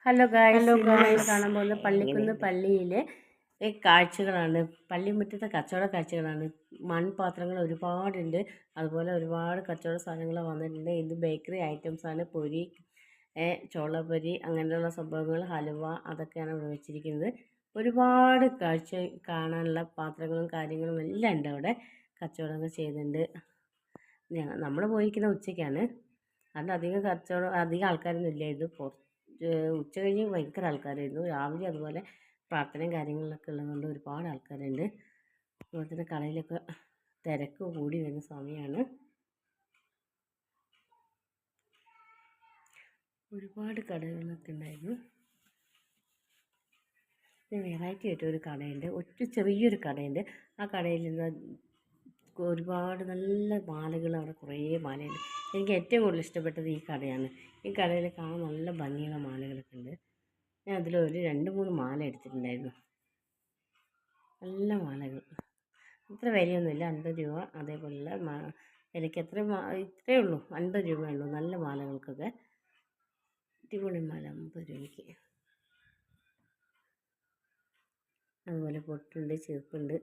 Hello guys, ഇന്ന് നമ്മൾ കാണാൻ പോകുന്ന പള്ളിക്കുന്ന് പള്ളിയിലെ കാഴ്ചകളാണ്. പള്ളിമുറ്റത്തെ കച്ചവട കാഴ്ചകളാണ്. മൺപാത്രങ്ങൾ ഒരുപാടുണ്ട്. അതുപോലെ ഒരുപാട് കച്ചവട സാധനങ്ങൾ വന്നിട്ടുണ്ട്. ഇത് ബേക്കറി ഐറ്റംസ് ആണ്. പൊരി, ചോളപ്പൊരി, അങ്ങനെയുള്ള സംഭവങ്ങൾ, ഹലുവ, അതൊക്കെയാണ് ഇവിടെ വെച്ചിരിക്കുന്നത്. ഒരുപാട് കാഴ്ച കാണാനുള്ള പാത്രങ്ങളും കാര്യങ്ങളും എല്ലാം ഉണ്ട്. അവിടെ കച്ചവടങ്ങൾ ചെയ്യുന്നുണ്ട്. നമ്മൾ പോയിരിക്കുന്ന ഉച്ചയ്ക്കാണ്. അതുകൊണ്ട് അധികം ആൾക്കാരൊന്നും ഇല്ല. ഇത് ഉച്ച കഴിഞ്ഞ് ഭയങ്കര ആൾക്കാരായിരുന്നു. രാവിലെ അതുപോലെ പ്രാർത്ഥനയും കാര്യങ്ങളിലൊക്കെ ഉള്ളതുകൊണ്ട് ഒരുപാട് ആൾക്കാരുണ്ട്. അതുപോലെ തന്നെ കടയിലൊക്കെ തിരക്ക് കൂടി വരുന്ന സമയമാണ്. ഒരുപാട് കടകളൊക്കെ ഉണ്ടായിരുന്നു. വെറൈറ്റി ആയിട്ട് ഒരു കടയുണ്ട്. ചെറിയൊരു കടയുണ്ട്. ആ കടയിൽ നിന്ന് ഒരുപാട് നല്ല മാലകൾ, അവിടെ കുറേ മാലയുണ്ട്. എനിക്ക് ഏറ്റവും കൂടുതൽ ഇഷ്ടപ്പെട്ടത് ഈ കടയാണ്. ഈ കടയിൽ കാണാൻ നല്ല ഭംഗിയുള്ള മാലകളൊക്കെ ഉണ്ട്. ഞാൻ അതിലൊരു 2-3 മാല എടുത്തിട്ടുണ്ടായിരുന്നു. നല്ല മാലകൾ. അത്ര വിലയൊന്നുമില്ല, 50 രൂപ. അതേപോലുള്ള വിലയ്ക്ക് ഇത്രയേ ഉള്ളൂ, 50 രൂപയേ ഉള്ളൂ. നല്ല മാലകൾക്കൊക്കെ അടിപൊളി മാല 50 രൂപയ്ക്ക്. അതുപോലെ പൊട്ടുണ്ട്, ചെറുപ്പുണ്ട്.